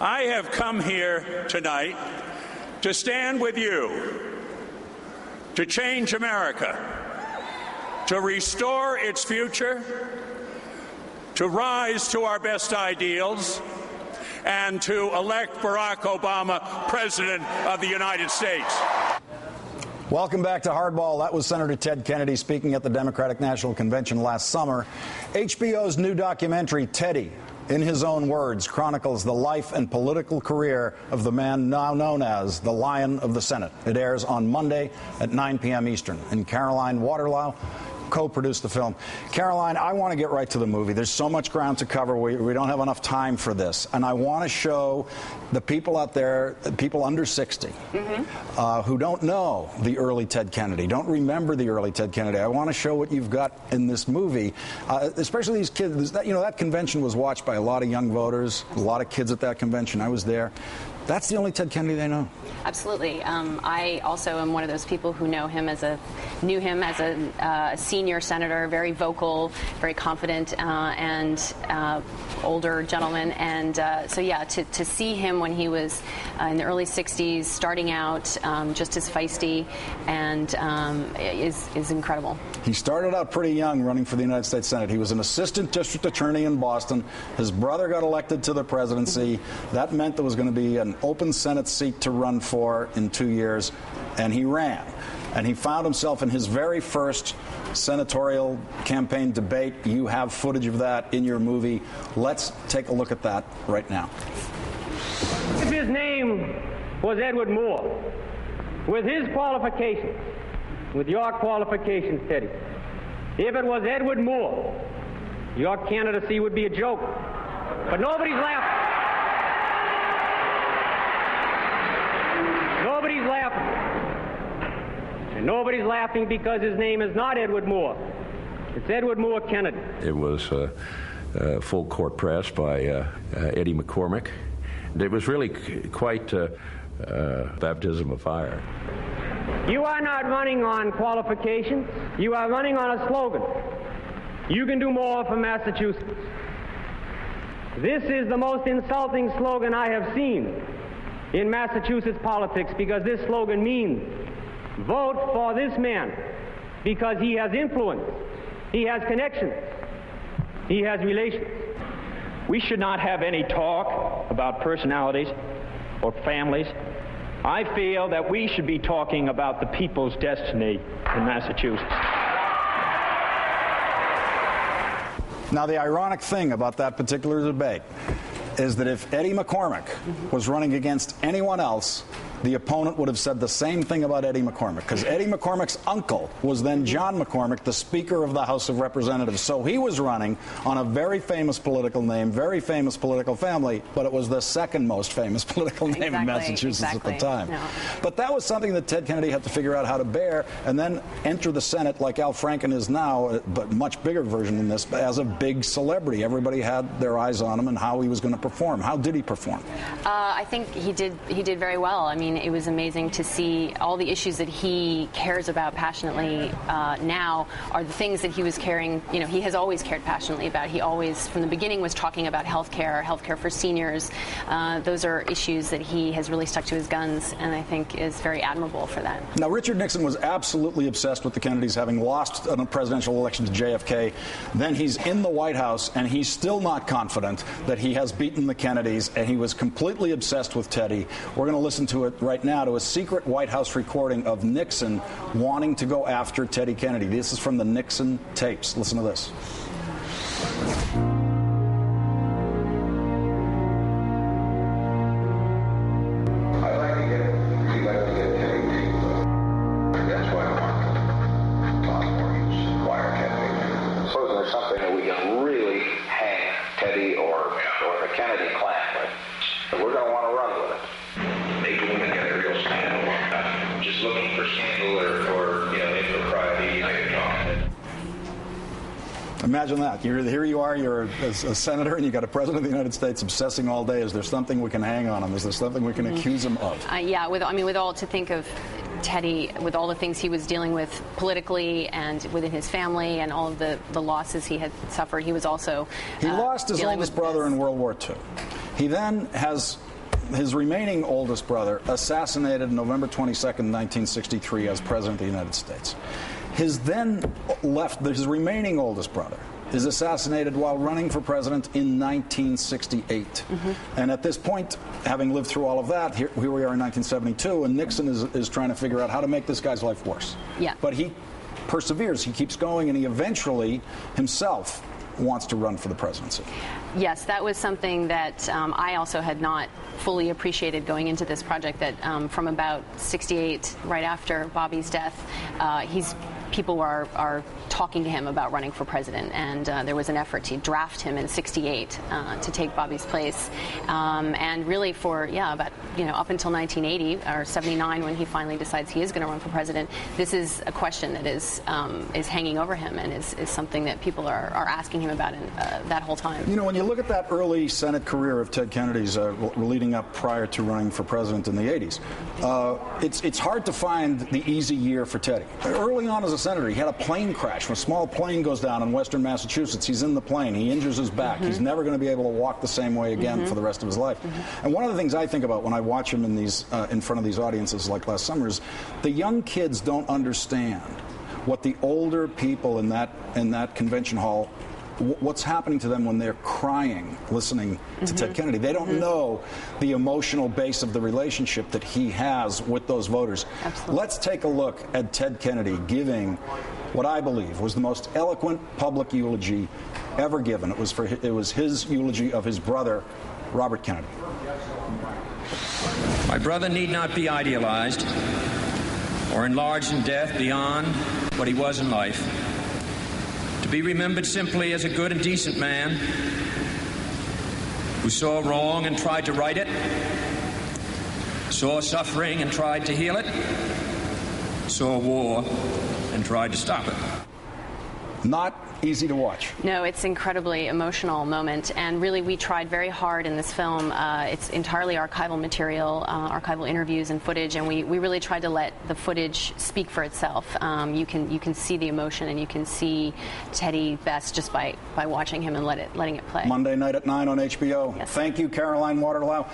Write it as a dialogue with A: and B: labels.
A: I have come here tonight to stand with you, to change America, to restore its future, to rise to our best ideals, and to elect Barack Obama President of the United States.
B: Welcome back to Hardball. That was Senator Ted Kennedy speaking at the Democratic National Convention last summer. HBO's new documentary, Teddy, in his own words, chronicles the life and political career of the man now known as the Lion of the Senate. It airs on Monday at 9 p.m. Eastern. And Caroline Waterlow co-produced the film. Caroline, I want to get right to the movie. There's so much ground to cover. We don't have enough time for this. And I want to show the people out there, people under 60, who don't know the early Ted Kennedy, don't remember the early Ted Kennedy. I want to show what you've got in this movie, especially these kids. That convention was watched by a lot of young voters, a lot of kids at that convention. I was there. That's the only Ted Kennedy they know.
C: Absolutely. I also am one of those people who knew him as a senior senator, very vocal, very confident, and older gentleman. And so, yeah, to see him when he was in the early 60s, starting out just as feisty, and is incredible. He
B: started out pretty young running for the United States Senate. He was an assistant district attorney in Boston. His brother got elected to the presidency. That meant there was going to be an open Senate seat to run for in 2 years, and he ran. And he found himself in his very first senatorial campaign debate. You have footage of that in your movie. Let's take a look at that right now.
D: If his name was Edward Moore, with his qualifications, with your qualifications, Teddy, if it was Edward Moore, your candidacy would be a joke. But nobody's laughing. Nobody's laughing. And nobody's laughing because his name is not Edward Moore. It's Edward Moore Kennedy.
E: It was full court press by Eddie McCormick. It was really quite baptism of fire.
D: You are not running on qualifications. You are running on a slogan. You can do more for Massachusetts. This is the most insulting slogan I have seen in Massachusetts politics, because this slogan means vote for this man because he has influence, he has connections, he has relations.
F: We should not have any talk about personalities or families. I feel that we should be talking about the people's destiny in Massachusetts.
B: Now, the ironic thing about that particular debate is that if Eddie McCormick was running against anyone else, the opponent would have said the same thing about Eddie McCormick, because Eddie McCormick's uncle was then John McCormick, the Speaker of the House of Representatives. So he was running on a very famous political name, very famous political family, but it was the second most famous political name in Massachusetts at the time. No. But that was something that Ted Kennedy had to figure out how to bear, and then enter the Senate like Al Franken is now, but much bigger version than this, as a big celebrity. Everybody had their eyes on him and how he was going to perform. How did he perform?
C: I think he did very well. I mean, it was amazing to see all the issues that he cares about passionately now are the things that he was caring, he has always cared passionately about. He always, from the beginning, was talking about health care for seniors. Those are issues that he has really stuck to his guns, and I think is very admirable for that.
B: Now, Richard Nixon was absolutely obsessed with the Kennedys, having lost a presidential election to JFK. Then he's in the White House, and he's still not confident that he has beaten the Kennedys, and he was completely obsessed with Teddy. We're going to listen to it right now, to a secret White House recording of Nixon wanting to go after Teddy Kennedy. This is from the Nixon tapes. Listen to this. Imagine that. Here you are, you're a senator, and you got a president of the United States obsessing all day. Is there something we can hang on him? Is there something we can accuse him of?
C: Yeah, with all to think of Teddy, with all the things he was dealing with politically and within his family and all of the losses he had suffered, he was also
B: he lost his oldest brother in World War II. He then has his remaining oldest brother, assassinated November 22nd, 1963, as President of the United States. His remaining oldest brother is assassinated while running for president in 1968. And at this point, having lived through all of that, here we are in 1972, and Nixon is trying to figure out how to make this guy's life worse.
C: Yeah.
B: But he perseveres, he keeps going, and he eventually himself wants to run for the presidency.
C: Yes, that was something that I also had not fully appreciated going into this project, that from about 68, right after Bobby's death, people are talking to him about running for president, and there was an effort to draft him in 68 to take Bobby's place, and really for about up until 1980 or 79, when he finally decides he is going to run for president, this is a question that is hanging over him, and is something that people are asking him about that whole time.
B: When you look at that early Senate career of Ted Kennedy's leading up prior to running for president in the 80s, it's hard to find the easy year for Teddy. Early on as a senator, he had a plane crash. When a small plane goes down in western Massachusetts, he's in the plane. He injures his back. He's never going to be able to walk the same way again for the rest of his life. And one of the things I think about when I watch him in front of these audiences like last summer is the young kids don't understand what the older people in that convention hall, what's happening to them when they're crying listening to Ted Kennedy. They don't know the emotional base of the relationship that he has with those voters.
C: Absolutely.
B: Let's take a look at Ted Kennedy giving what I believe was the most eloquent public eulogy ever given. It was his eulogy of his brother, Robert Kennedy.
G: My brother need not be idealized or enlarged in death beyond what he was in life. To be remembered simply as a good and decent man who saw wrong and tried to right it, saw suffering and tried to heal it, saw war and tried to stop it.
B: Not easy to watch.
C: No, it's an incredibly emotional moment, and really we tried very hard in this film. It's entirely archival material, archival interviews and footage, and we really tried to let the footage speak for itself. You can see the emotion, and you can see Teddy best just by watching him and letting it play.
B: Monday night at 9 on HBO.
C: Yes.
B: Thank you, Caroline Waterlow.